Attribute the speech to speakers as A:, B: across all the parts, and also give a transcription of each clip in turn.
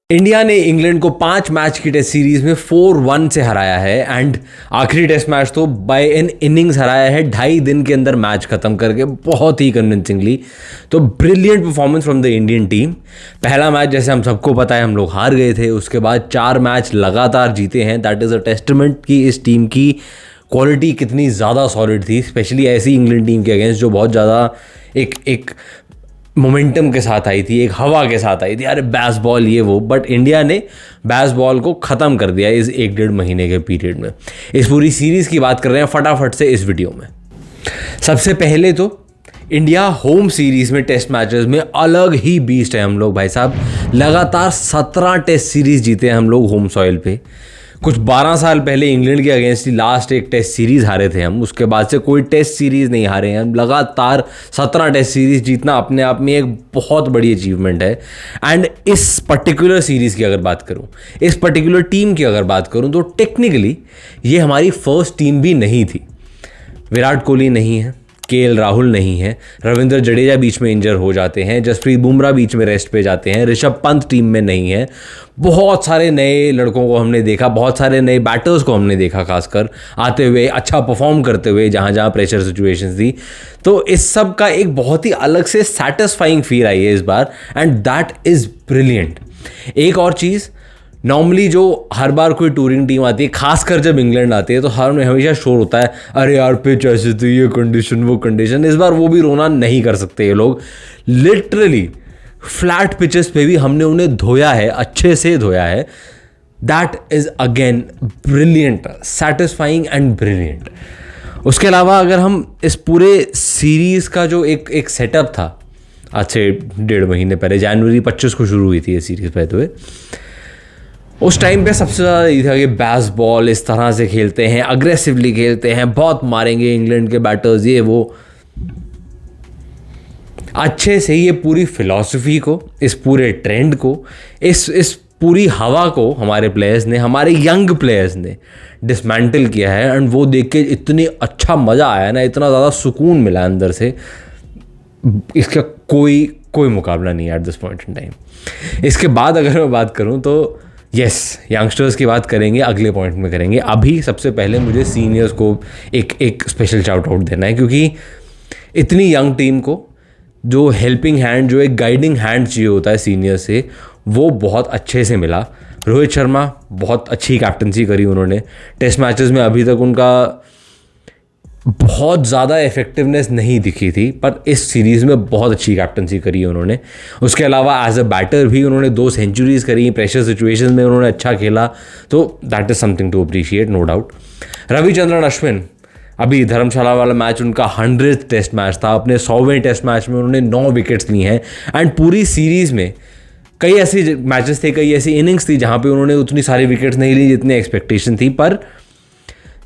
A: India ने England को 5 match की टेस्ट सीरीज में 4-1 से हराया है एंड आखिरी टेस्ट मैच तो बाय एन इनिंग्स हराया है 2.5 दिन के अंदर मैच खत्म करके बहुत ही कन्विंसिंगली। तो brilliant performance from the Indian team. पहला मैच जैसे हम सबको पता है हम लोग हार गए थे, उसके बाद 4 मैच लगातार जीते हैं। दैट इज़ अ टेस्टमेंट कि इस टीम की क्वालिटी कितनी ज़्यादा सॉलिड थी, स्पेशली ऐसी इंग्लैंड टीम के अगेंस्ट जो बहुत ज़्यादा एक मोमेंटम के साथ आई थी, एक हवा के साथ आई थी, अरे बैस बॉल ये वो। बट इंडिया ने बैस बॉल को ख़त्म कर दिया इस 1-1.5 महीने के पीरियड में। इस पूरी सीरीज़ की बात कर रहे हैं फटाफट से इस वीडियो में। सबसे पहले तो इंडिया होम सीरीज़ में टेस्ट मैचेस में अलग ही बीस्ट है हम लोग भाई साहब। लगातार 17 टेस्ट सीरीज़ जीते हैं हम लोग होम सॉइल पे। कुछ 12 साल पहले इंग्लैंड के अगेंस्ट लास्ट एक टेस्ट सीरीज़ हारे थे हम, उसके बाद से कोई टेस्ट सीरीज़ नहीं हारे हैं। लगातार 17 टेस्ट सीरीज़ जीतना अपने आप में एक बहुत बड़ी अचीवमेंट है। एंड इस पर्टिकुलर सीरीज़ की अगर बात करूं, इस पर्टिकुलर टीम की अगर बात करूं, तो टेक्निकली ये हमारी फर्स्ट टीम भी नहीं थी। विराट कोहली नहीं है, केएल राहुल नहीं है, रविंद्र जडेजा बीच में इंजर हो जाते हैं, जसप्रीत बुमराह बीच में रेस्ट पे जाते हैं, ऋषभ पंत टीम में नहीं है। बहुत सारे नए लड़कों को हमने देखा, बहुत सारे नए बैटर्स को हमने देखा खासकर आते हुए, अच्छा परफॉर्म करते हुए जहाँ जहाँ प्रेशर सिचुएशंस थी। तो इस सब का एक बहुत ही अलग से सेटिस्फाइंग फील आई है इस बार, एंड दैट इज़ ब्रिलियंट। एक और चीज़, नॉर्मली जो हर बार कोई टूरिंग टीम आती है, खासकर जब इंग्लैंड आती है, तो हर में हमेशा शोर होता है, अरे यार पिच ऐसे थी, ये कंडीशन वो कंडीशन। इस बार वो भी रोना नहीं कर सकते ये लोग। लिटरली फ्लैट पिचेस पे भी हमने उन्हें धोया है, अच्छे से धोया है। That is again brilliant, satisfying and brilliant. उसके अलावा अगर हम इस पूरे सीरीज़ का जो एक सेटअप था आज से 1.5 महीने पहले, जनवरी 25 को शुरू हुई थी ये सीरीज़ पहले हुए, उस टाइम पे सबसे ज़्यादा ये था कि बैस बॉल इस तरह से खेलते हैं, अग्रेसिवली खेलते हैं, बहुत मारेंगे इंग्लैंड के बैटर्स, ये वो। अच्छे से ये पूरी फिलॉसफी को, इस पूरे ट्रेंड को, इस पूरी हवा को हमारे प्लेयर्स ने, हमारे यंग प्लेयर्स ने डिसमेंटल किया है। एंड वो देख के इतनी अच्छा मज़ा आया ना, इतना ज़्यादा सुकून मिला अंदर से, इसका कोई मुकाबला नहीं है at this point in time. इसके बाद अगर मैं बात करूँ तो यस, यंगस्टर्स की बात करेंगे, अगले पॉइंट में करेंगे। अभी सबसे पहले मुझे सीनियर्स को एक स्पेशल शाउट आउट देना है, क्योंकि इतनी यंग टीम को जो हेल्पिंग हैंड, जो एक गाइडिंग हैंड चाहिए होता है सीनियर से, वो बहुत अच्छे से मिला। रोहित शर्मा बहुत अच्छी कैप्टनसी करी उन्होंने टेस्ट मैचेस में। अभी तक उनका बहुत ज़्यादा इफेक्टिवनेस नहीं दिखी थी, पर इस सीरीज़ में बहुत अच्छी कैप्टनसी करी है उन्होंने। उसके अलावा एज अ बैटर भी उन्होंने 2 सेंचुरीज़ करी, प्रेशर सिचुएशन में उन्होंने अच्छा खेला, तो that is something to appreciate, no doubt. Ravichandran Ashwin, अभी धर्मशाला वाला मैच उनका 100th टेस्ट मैच था, अपने 100वें टेस्ट मैच में उन्होंने 9 विकेट्स ली हैं। एंड पूरी सीरीज़ में कई ऐसी मैचेस थे, कई ऐसी इनिंग्स थी जहाँ पे उन्होंने उतनी सारी विकेट्स नहीं ली जितनी एक्सपेक्टेशन थी, पर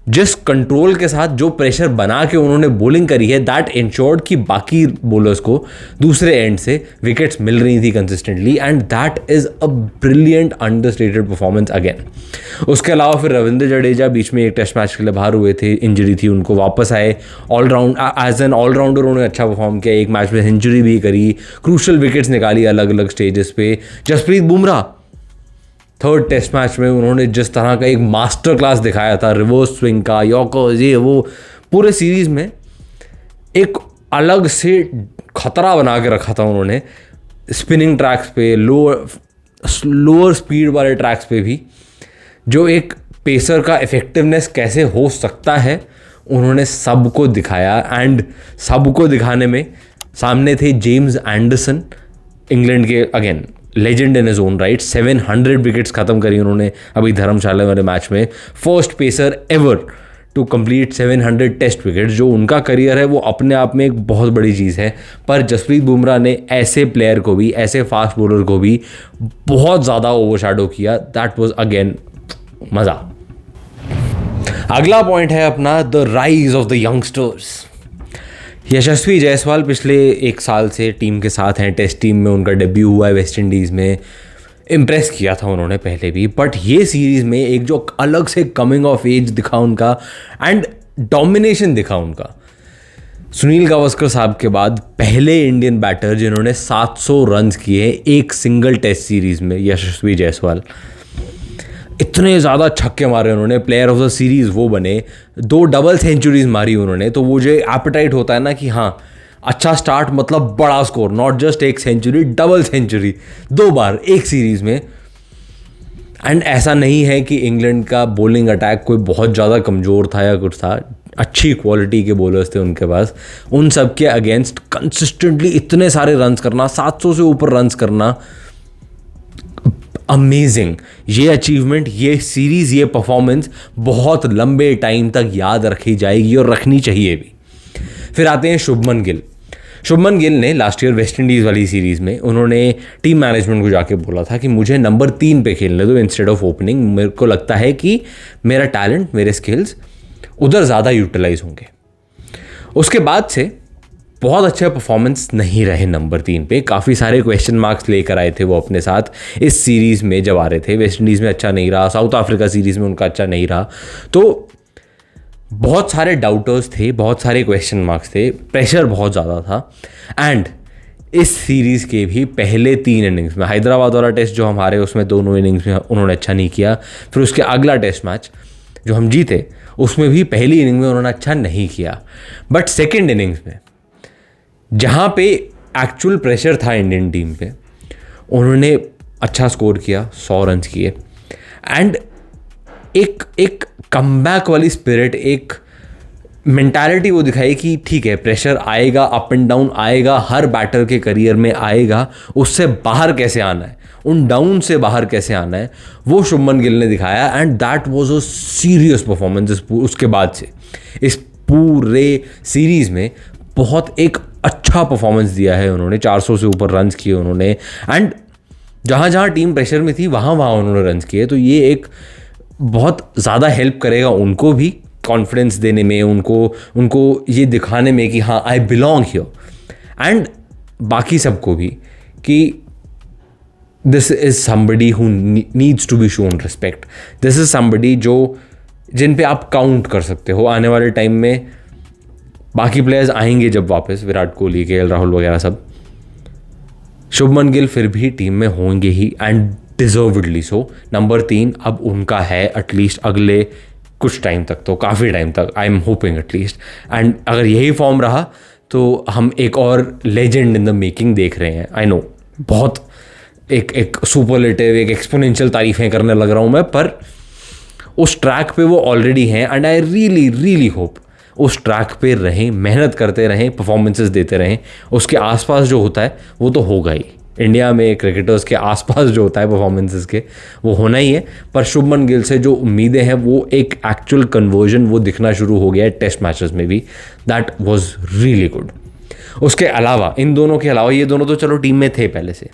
A: जिस कंट्रोल के साथ, जो प्रेशर बना के उन्होंने बॉलिंग करी है, दैट इंश्योर्ड कि बाकी बॉलर्स को दूसरे एंड से विकेट्स मिल रही थी consistently, and that is a brilliant understated performance again. उसके अलावा फिर रविंद्र जडेजा बीच में एक टेस्ट मैच के लिए बाहर हुए थे, इंजरी थी उनको, वापस आए, ऑलराउंड एज एन ऑलराउंडर उन्होंने अच्छा परफॉर्म किया, एक मैच में सेंचुरी भी करी, क्रूशल विकेट्स निकाली अलग अलग स्टेजेस पे। Jasprit Bumrah 3rd test match में उन्होंने जिस तरह का एक मास्टर क्लास दिखाया था, रिवर्स स्विंग का, यॉर्कर्स, ये वो, पूरे सीरीज़ में एक अलग से खतरा बना के रखा था उन्होंने। स्पिनिंग ट्रैक्स पे, लोअर स्पीड वाले ट्रैक्स पे भी जो एक पेसर का इफेक्टिवनेस कैसे हो सकता है, उन्होंने सबको दिखाया। एंड सबको दिखाने में सामने थे जेम्स एंडरसन, इंग्लैंड के again legend in his own right. 700 wickets खत्म करी उन्होंने अभी धर्मशाला वाले मैच में। First pacer ever to complete 700 test wickets, जो उनका करियर है वो अपने आप में एक बहुत बड़ी चीज़ है। पर जसप्रीत बुमराह ने ऐसे प्लेयर को भी, ऐसे फास्ट बॉलर को भी बहुत ज़्यादा ओवरशैडो किया। दैट वाज अगेन मज़ा। अगला पॉइंट है अपना the rise of the youngsters. Yashasvi Jaiswal पिछले 1 साल से टीम के साथ हैं, टेस्ट टीम में उनका डेब्यू हुआ है वेस्ट इंडीज़ में, इम्प्रेस किया था उन्होंने पहले भी, बट ये सीरीज़ में एक जो अलग से कमिंग ऑफ एज दिखा उनका, एंड डोमिनेशन दिखा उनका। सुनील गावस्कर साहब के बाद पहले इंडियन बैटर जिन्होंने 700 रन्स किए एक सिंगल टेस्ट सीरीज में, यशस्वी जायसवाल। इतने ज़्यादा छक्के मारे उन्होंने, प्लेयर ऑफ द सीरीज़ वो बने, 2 डबल सेंचुरीज मारी उन्होंने। तो वो जो एपेटाइट होता है ना कि हाँ अच्छा स्टार्ट मतलब बड़ा स्कोर, नॉट जस्ट एक सेंचुरी, डबल सेंचुरी 2 बार एक सीरीज़ में। एंड ऐसा नहीं है कि इंग्लैंड का बॉलिंग अटैक कोई बहुत ज़्यादा कमज़ोर था या कुछ था, अच्छी क्वालिटी के बॉलर्स थे उनके पास। उन सब के अगेंस्ट कंसिस्टेंटली इतने सारे रन्स करना, 700 से ऊपर रन्स करना, अमेजिंग। ये अचीवमेंट, ये सीरीज़, ये परफॉर्मेंस बहुत लंबे टाइम तक याद रखी जाएगी और रखनी चाहिए भी। फिर आते हैं शुभमन गिल। शुभमन गिल ने लास्ट ईयर वेस्ट इंडीज़ वाली सीरीज़ में उन्होंने टीम मैनेजमेंट को जाके बोला था कि मुझे नंबर 3 पे खेलने दो इंस्टेड ऑफ ओपनिंग, मेरे को लगता है कि मेरा टैलेंट, मेरे स्किल्स उधर ज़्यादा यूटिलाइज होंगे। उसके बाद से बहुत अच्छे परफॉर्मेंस नहीं रहे नंबर 3 पे, काफ़ी सारे क्वेश्चन मार्क्स लेकर आए थे वो अपने साथ इस सीरीज़ में जब आ रहे थे। वेस्ट इंडीज़ में अच्छा नहीं रहा, साउथ अफ्रीका सीरीज़ में उनका अच्छा नहीं रहा, तो बहुत सारे डाउटर्स थे, बहुत सारे क्वेश्चन मार्क्स थे, प्रेशर बहुत ज़्यादा था। एंड इस सीरीज़ के भी पहले 3 इनिंग्स में, हैदराबाद वाला टेस्ट जो हम हारे उसमें दोनों इनिंग्स में उन्होंने अच्छा नहीं किया। फिर उसके अगला टेस्ट मैच जो हम जीते उसमें भी पहली इनिंग में उन्होंने अच्छा नहीं किया। बट सेकेंड इनिंग्स में जहाँ पे एक्चुअल प्रेशर था इंडियन टीम पे, उन्होंने अच्छा स्कोर किया, 100 रन्स किए। एंड एक कमबैक वाली स्पिरिट, एक मेंटालिटी वो दिखाई कि ठीक है प्रेशर आएगा, अप एंड डाउन आएगा, हर बैटर के करियर में आएगा, उससे बाहर कैसे आना है, उन डाउन से बाहर कैसे आना है, वो शुभमन गिल ने दिखाया। And that was a serious performance. उसके बाद से इस पूरे सीरीज़ में बहुत एक अच्छा परफॉर्मेंस दिया है उन्होंने, 400 से ऊपर रन्स किए उन्होंने। एंड जहाँ जहाँ टीम प्रेशर में थी वहाँ वहाँ उन्होंने रन्स किए। तो ये एक बहुत ज़्यादा हेल्प करेगा उनको भी कॉन्फिडेंस देने में, उनको ये दिखाने में कि हाँ आई बिलोंग हियर। एंड बाकी सबको भी कि this is somebody who needs to be shown respect. This is somebody जिन पे आप काउंट कर सकते हो आने वाले टाइम में। बाकी प्लेयर्स आएंगे जब वापस, विराट कोहली, केएल राहुल वगैरह सब, शुभमन गिल फिर भी टीम में होंगे ही, एंड डिजर्वडली सो। नंबर 3 अब उनका है एटलीस्ट अगले कुछ टाइम तक, तो काफ़ी टाइम तक, I am hoping at least. And अगर यही फॉर्म रहा तो हम एक और लेजेंड इन द मेकिंग देख रहे हैं। आई नो बहुत एक सुपरलेटिव, एक एक्सपोनेंशियल तारीफ़ें करने लग रहा हूँ मैं, पर उस ट्रैक पे वो ऑलरेडी हैं। And I really really hope उस ट्रैक पे रहें, मेहनत करते रहें, परफॉर्मेंसेस देते रहें। उसके आसपास जो होता है वो तो होगा ही, इंडिया में क्रिकेटर्स के आसपास जो होता है परफॉर्मेंसेस के वो होना ही है। पर शुभमन गिल से जो उम्मीदें हैं वो एक एक्चुअल कन्वर्जन वो दिखना शुरू हो गया है टेस्ट मैचेस में भी। That was really good. उसके अलावा, इन दोनों के अलावा, ये दोनों तो चलो टीम में थे पहले से,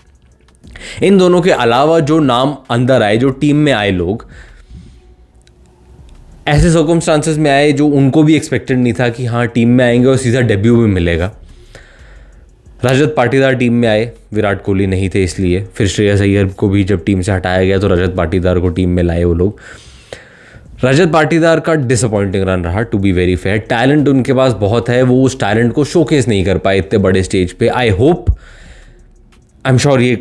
A: इन दोनों के अलावा जो नाम अंदर आए, जो टीम में आए लोग, ऐसे सर्कमस्टांसेस में आए जो उनको भी एक्सपेक्टेड नहीं था कि हाँ टीम में आएंगे और सीधा डेब्यू भी मिलेगा। रजत पाटीदार टीम में आए, विराट कोहली नहीं थे इसलिए। फिर श्रेयस अय्यर को भी जब टीम से हटाया गया तो रजत पाटीदार को टीम में लाए वो लोग। रजत पाटीदार का डिसअपॉइंटिंग रन रहा, to be very fair. Talent उनके पास बहुत है, वो उस टैलेंट को शोकेस नहीं कर पाए इतने बड़े स्टेज पे। I hope, I am sure ये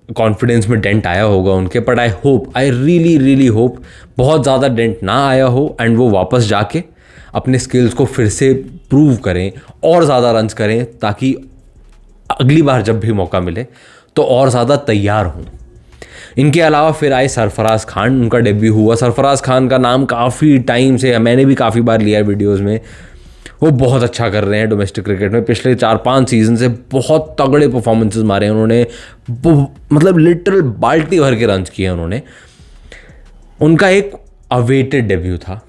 A: कॉन्फिडेंस में डेंट आया होगा उनके, but I hope, I really really hope बहुत ज़्यादा डेंट ना आया हो एंड वो वापस जाके अपने स्किल्स को फिर से प्रूव करें और ज़्यादा रन्स करें, ताकि अगली बार जब भी मौका मिले तो और ज़्यादा तैयार हों। इनके अलावा फिर आए सरफराज खान, उनका डेब्यू हुआ। सरफराज खान का नाम काफ़ी टाइम से मैंने भी काफ़ी बार लिया है वीडियोज़ में। वो बहुत अच्छा कर रहे हैं डोमेस्टिक क्रिकेट में, पिछले 4-5 सीजन से बहुत तगड़े परफॉर्मेंसेस मारे हैं उन्होंने, मतलब लिटरल बाल्टी भर के रन्स किए उन्होंने। उनका एक अवेटेड डेब्यू था,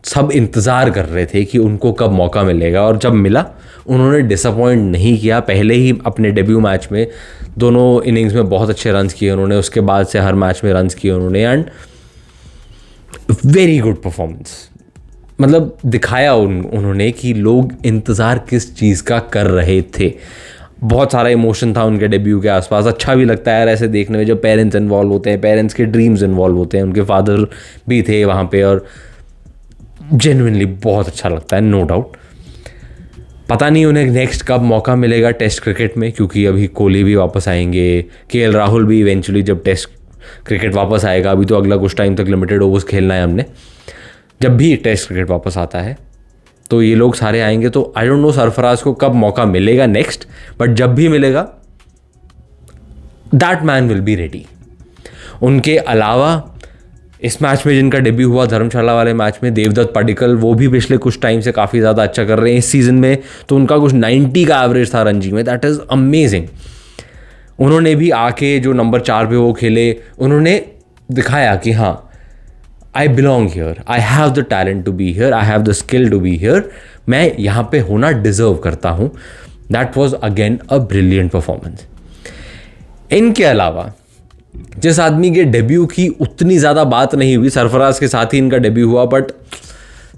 A: सब इंतज़ार कर रहे थे कि उनको कब मौका मिलेगा, और जब मिला उन्होंने डिसअपॉइंट नहीं किया। पहले ही अपने डेब्यू मैच में दोनों इनिंग्स में बहुत अच्छे रन्स किए उन्होंने, उसके बाद से हर मैच में रन्स किए उन्होंने। एंड वेरी गुड परफॉर्मेंस, मतलब दिखाया उन्होंने कि लोग इंतज़ार किस चीज़ का कर रहे थे। बहुत सारा इमोशन था उनके डेब्यू के आसपास। अच्छा भी लगता है यार ऐसे देखने में जब पेरेंट्स इन्वॉल्व होते हैं, पेरेंट्स के ड्रीम्स इन्वॉल्व होते हैं। उनके फादर भी थे वहाँ पे और जेन्युइनली बहुत अच्छा लगता है, नो डाउट। पता नहीं उन्हें नेक्स्ट कब मौका मिलेगा टेस्ट क्रिकेट में, क्योंकि अभी कोहली भी वापस आएंगे, केएल राहुल भी इवेंचुअली जब टेस्ट क्रिकेट वापस आएगा, अभी तो अगला कुछ टाइम तक लिमिटेड ओवर्स खेलना है हमने, जब भी टेस्ट क्रिकेट वापस आता है तो ये लोग सारे आएंगे। तो आई डोंट नो सरफराज को कब मौका मिलेगा नेक्स्ट, बट जब भी मिलेगा that man will be ready. उनके अलावा इस मैच में जिनका डेब्यू हुआ धर्मशाला वाले मैच में, देवदत्त पडिक्कल, वो भी पिछले कुछ टाइम से काफ़ी ज़्यादा अच्छा कर रहे हैं। इस सीज़न में तो उनका कुछ 90 का एवरेज था रणजी में, दैट इज़ अमेजिंग। उन्होंने भी आके जो नंबर 4 पे वो खेले, उन्होंने दिखाया कि हाँ I belong here, I have the talent to be here, I have the skill to be here, मैं यहाँ पे होना डिजर्व करता हूँ। That was again a brilliant performance. इनके अलावा जिस आदमी के डेब्यू की उतनी ज़्यादा बात नहीं हुई, सरफराज के साथ ही इनका डेब्यू हुआ, बट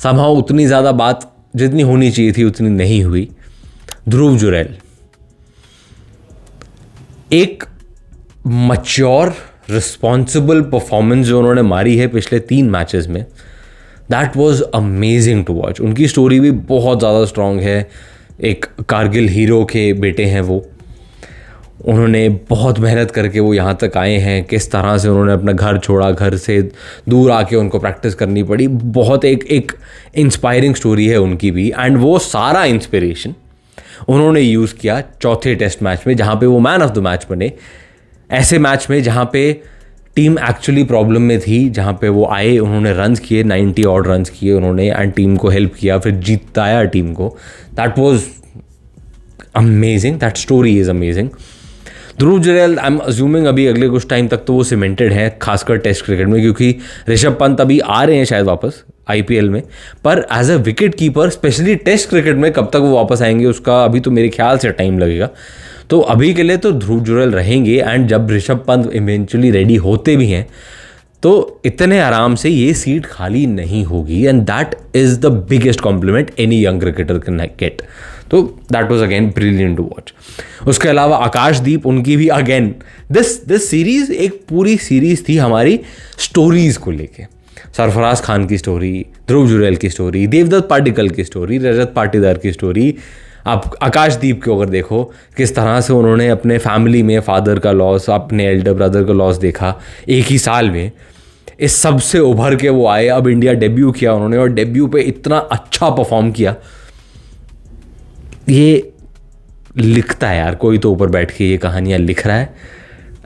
A: समहाउ उतनी ज़्यादा बात जितनी होनी चाहिए थी उतनी नहीं हुई, ध्रुव जुरैल। एक मैच्योर रिस्पॉन्सिबल परफॉर्मेंस जो उन्होंने मारी है पिछले 3 मैचेस में, that was amazing to watch. उनकी स्टोरी भी बहुत ज़्यादा स्ट्रांग है। एक कारगिल हीरो के बेटे हैं वो, उन्होंने बहुत मेहनत करके वो यहाँ तक आए हैं, किस तरह से उन्होंने अपना घर छोड़ा, घर से दूर आके उनको प्रैक्टिस करनी पड़ी। बहुत एक इंस्पायरिंग स्टोरी है उनकी भी, एंड वो सारा इंस्पिरेशन उन्होंने यूज़ किया चौथे टेस्ट मैच में, जहाँ पे वो मैन ऑफ द मैच बने। ऐसे मैच में जहाँ पे टीम एक्चुअली प्रॉब्लम में थी, जहाँ पे वो आए, उन्होंने रन्स किए, 90 ऑड रन्स किए उन्होंने, एंड टीम को हेल्प किया, फिर जीताया टीम को। That was amazing, that story is amazing. Dhruv Jurel I am assuming अभी अगले कुछ टाइम तक तो वो सीमेंटेड है, खासकर टेस्ट क्रिकेट में, क्योंकि ऋषभ पंत अभी आ रहे हैं शायद वापस आईपीएल में, पर as a wicket keeper specially test cricket में कब तक वो वापस आएंगे उसका अभी तो मेरे ख्याल से टाइम लगेगा। तो अभी के लिए तो ध्रुव जुरैल रहेंगे, एंड जब ऋषभ पंत इवेंचुअली रेडी होते भी हैं तो इतने आराम से ये सीट खाली नहीं होगी, and that is the biggest compliment any young cricketer can get. तो that was again brilliant to watch. उसके अलावा आकाशदीप, उनकी भी अगेन दिस सीरीज एक पूरी सीरीज थी हमारी स्टोरीज को लेके। सरफराज खान की स्टोरी, ध्रुव जुरैल की स्टोरी, देवदत्त पाटिकल की स्टोरी, रजत पाटीदार की स्टोरी। आप आकाशदीप को अगर देखो किस तरह से उन्होंने अपने फैमिली में फादर का लॉस, अपने एल्डर ब्रदर का लॉस देखा एक ही साल में, इस सब से उभर के वो आए, अब इंडिया डेब्यू किया उन्होंने, और डेब्यू पे इतना अच्छा परफॉर्म किया। ये लिखता है यार कोई तो ऊपर बैठ के ये कहानियाँ लिख रहा है।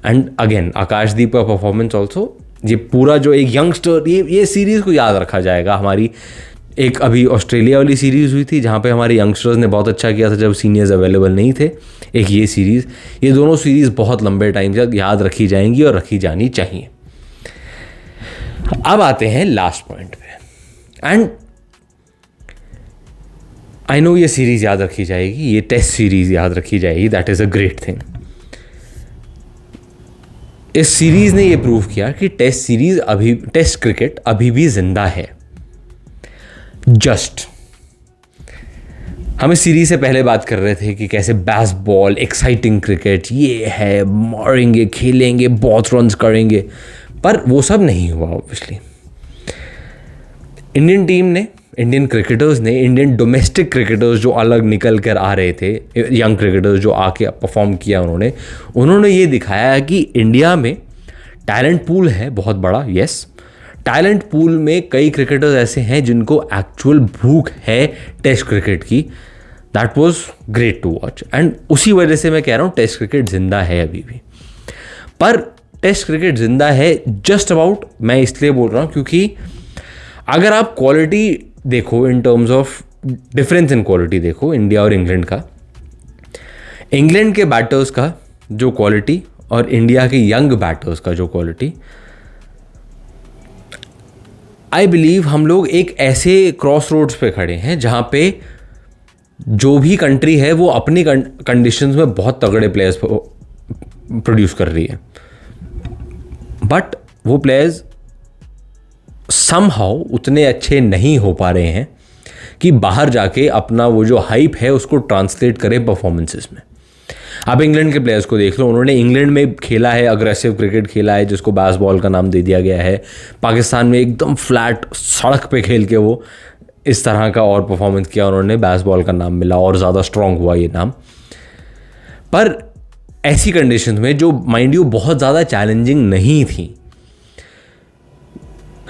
A: एंड अगेन आकाशदीप का परफॉर्मेंस ऑल्सो, ये पूरा जो एक यंगस्टर, ये सीरीज़ को याद रखा जाएगा। हमारी एक अभी ऑस्ट्रेलिया वाली सीरीज़ हुई थी जहाँ पे हमारे यंगस्टर्स ने बहुत अच्छा किया था जब सीनियर्स अवेलेबल नहीं थे। एक ये सीरीज़, ये दोनों सीरीज़ बहुत लंबे टाइम तक याद रखी जाएंगी और रखी जानी चाहिए। अब आते हैं लास्ट पॉइंट पे, एंड आई नो ये सीरीज़ याद रखी जाएगी, ये टेस्ट सीरीज़ याद रखी जाएगी, that is a great thing. इस सीरीज़ ने ये प्रूव किया कि टेस्ट क्रिकेट अभी भी जिंदा है। जस्ट हम इस सीरीज से पहले बात कर रहे थे कि कैसे बेसबॉल, एक्साइटिंग क्रिकेट ये है, मारेंगे, खेलेंगे, बहुत रन्स करेंगे, पर वो सब नहीं हुआ ऑब्वियसली। इंडियन टीम ने, इंडियन क्रिकेटर्स ने, इंडियन डोमेस्टिक क्रिकेटर्स जो अलग निकल कर आ रहे थे, यंग क्रिकेटर्स जो आके परफॉर्म किया उन्होंने ये दिखाया कि इंडिया में टैलेंट पूल है बहुत बड़ा। यस, टैलेंट पूल में कई क्रिकेटर्स ऐसे हैं जिनको एक्चुअल भूख है टेस्ट क्रिकेट की। That was great to watch, and उसी वजह से मैं कह रहा हूँ टेस्ट क्रिकेट जिंदा है अभी भी। पर टेस्ट क्रिकेट जिंदा है जस्ट अबाउट, मैं इसलिए बोल रहा हूँ क्योंकि अगर आप क्वालिटी देखो, in terms of difference in quality देखो इंडिया और इंग्लैंड का, इंग्लैंड के बैटर्स का जो क्वालिटी और इंडिया के यंग बैटर्स का जो क्वालिटी, आई बिलीव हम लोग एक ऐसे क्रॉस रोड्स पे खड़े हैं जहाँ पे जो भी कंट्री है वो अपनी कंडीशंस में बहुत तगड़े प्लेयर्स प्रोड्यूस कर रही है, बट वो प्लेयर्स समहाउ उतने अच्छे नहीं हो पा रहे हैं कि बाहर जाके अपना वो जो हाइप है उसको ट्रांसलेट करें परफॉर्मेंसेस में। आप इंग्लैंड के प्लेयर्स को देख लो, उन्होंने इंग्लैंड में खेला है, अग्रेसिव क्रिकेट खेला है जिसको बेसबॉल का नाम दे दिया गया है। पाकिस्तान में एकदम फ्लैट सड़क पे खेल के वो इस तरह का और परफॉर्मेंस किया उन्होंने, बेसबॉल का नाम मिला और ज़्यादा स्ट्रांग हुआ ये नाम। पर ऐसी कंडीशंस में जो माइंड यू बहुत ज़्यादा चैलेंजिंग नहीं थी,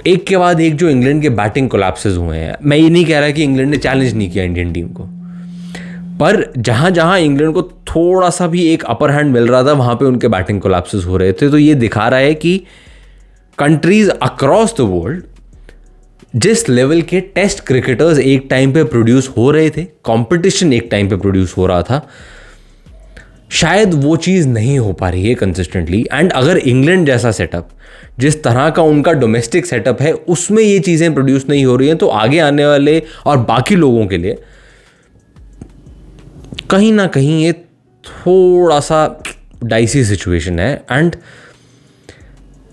A: एक के बाद एक जो इंग्लैंड के बैटिंग कोलैप्सेस हुए हैं, मैं ये नहीं कह रहा कि इंग्लैंड ने चैलेंज नहीं किया इंडियन टीम को, पर जहाँ जहाँ इंग्लैंड को थोड़ा सा भी एक अपर हैंड मिल रहा था वहाँ पे उनके बैटिंग कोलैप्सेस हो रहे थे। तो ये दिखा रहा है कि कंट्रीज अक्रॉस द वर्ल्ड जिस लेवल के टेस्ट क्रिकेटर्स एक टाइम पे प्रोड्यूस हो रहे थे, कंपटीशन एक टाइम पे प्रोड्यूस हो रहा था, शायद वो चीज़ नहीं हो पा रही है कंसिस्टेंटली। एंड अगर इंग्लैंड जैसा सेटअप, जिस तरह का उनका डोमेस्टिक सेटअप है, उसमें ये चीज़ें प्रोड्यूस नहीं हो रही हैं, तो आगे आने वाले और बाकी लोगों के लिए कहीं ना कहीं ये थोड़ा सा डाइसी सिचुएशन है। एंड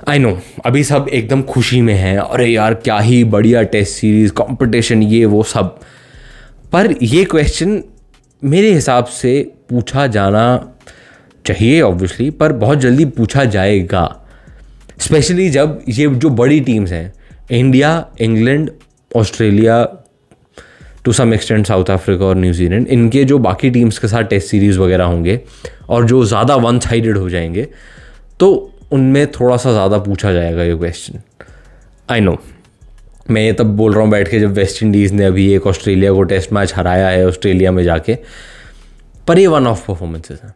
A: आई नो अभी सब एकदम खुशी में हैं, अरे यार क्या ही बढ़िया टेस्ट सीरीज, कंपटीशन, ये वो सब, पर ये क्वेश्चन मेरे हिसाब से पूछा जाना चाहिए ऑब्वियसली, पर बहुत जल्दी पूछा जाएगा, स्पेशली जब ये जो बड़ी टीम्स हैं, India, England, Australia, to some extent South Africa और न्यूजीलैंड, इनके जो बाकी टीम्स के साथ टेस्ट सीरीज़ वगैरह होंगे और जो ज़्यादा वन साइडेड हो जाएंगे, तो उनमें थोड़ा सा ज़्यादा पूछा जाएगा ये क्वेश्चन। आई नो मैं ये तब बोल रहा हूँ बैठ के जब वेस्ट इंडीज़ ने अभी एक ऑस्ट्रेलिया को टेस्ट मैच हराया है ऑस्ट्रेलिया में जाके, पर ये वन ऑफ परफॉर्मेंसेस हैं।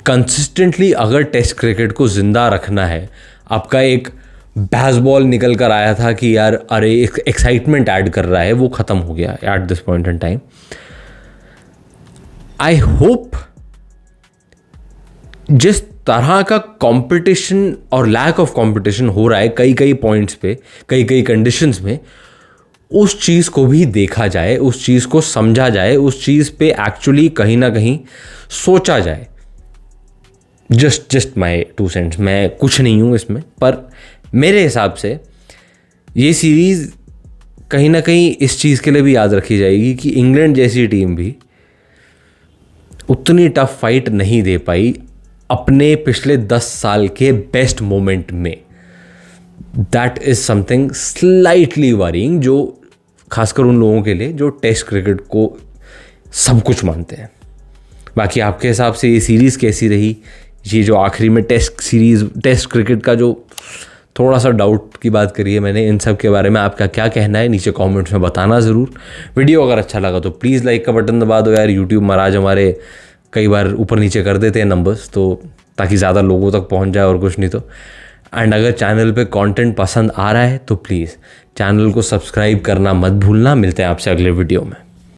A: कंसिस्टेंटली अगर टेस्ट क्रिकेट को ज़िंदा रखना है, आपका एक बेसबॉल निकल कर आया था कि यार अरे एक एक्साइटमेंट ऐड कर रहा है, वो ख़त्म हो गया at this point in time. I hope जिस तरह का कंपटीशन और लैक ऑफ कंपटीशन हो रहा है कई कई पॉइंट्स पे, कई कई कंडीशंस में, उस चीज़ को भी देखा जाए, उस चीज़ को समझा जाए, उस चीज़ पे एक्चुअली कहीं ना कहीं सोचा जाए। जस्ट माई 2 सेंट्स, मैं कुछ नहीं हूँ इसमें, पर मेरे हिसाब से ये सीरीज़ कहीं ना कहीं इस चीज़ के लिए भी याद रखी जाएगी कि इंग्लैंड जैसी टीम भी उतनी टफ फाइट नहीं दे पाई अपने पिछले 10 साल के बेस्ट मोमेंट में। That is something slightly worrying, जो खासकर उन लोगों के लिए जो टेस्ट क्रिकेट को सब कुछ मानते हैं। बाकी आपके हिसाब से ये सीरीज़ कैसी रही, ये जो आखिरी में टेस्ट क्रिकेट का जो थोड़ा सा डाउट की बात करी है मैंने, इन सब के बारे में आपका क्या कहना है नीचे कमेंट्स में बताना ज़रूर। वीडियो अगर अच्छा लगा तो प्लीज़ लाइक का बटन दबा दो यार। यूट्यूब महाराज हमारे कई बार ऊपर नीचे कर देते हैं नंबर्स, तो ताकि ज़्यादा लोगों तक पहुंच जाए और कुछ नहीं तो। एंड अगर चैनल पे कंटेंट पसंद आ रहा है तो प्लीज़ चैनल को सब्सक्राइब करना मत भूलना। मिलते हैं आपसे अगले वीडियो में।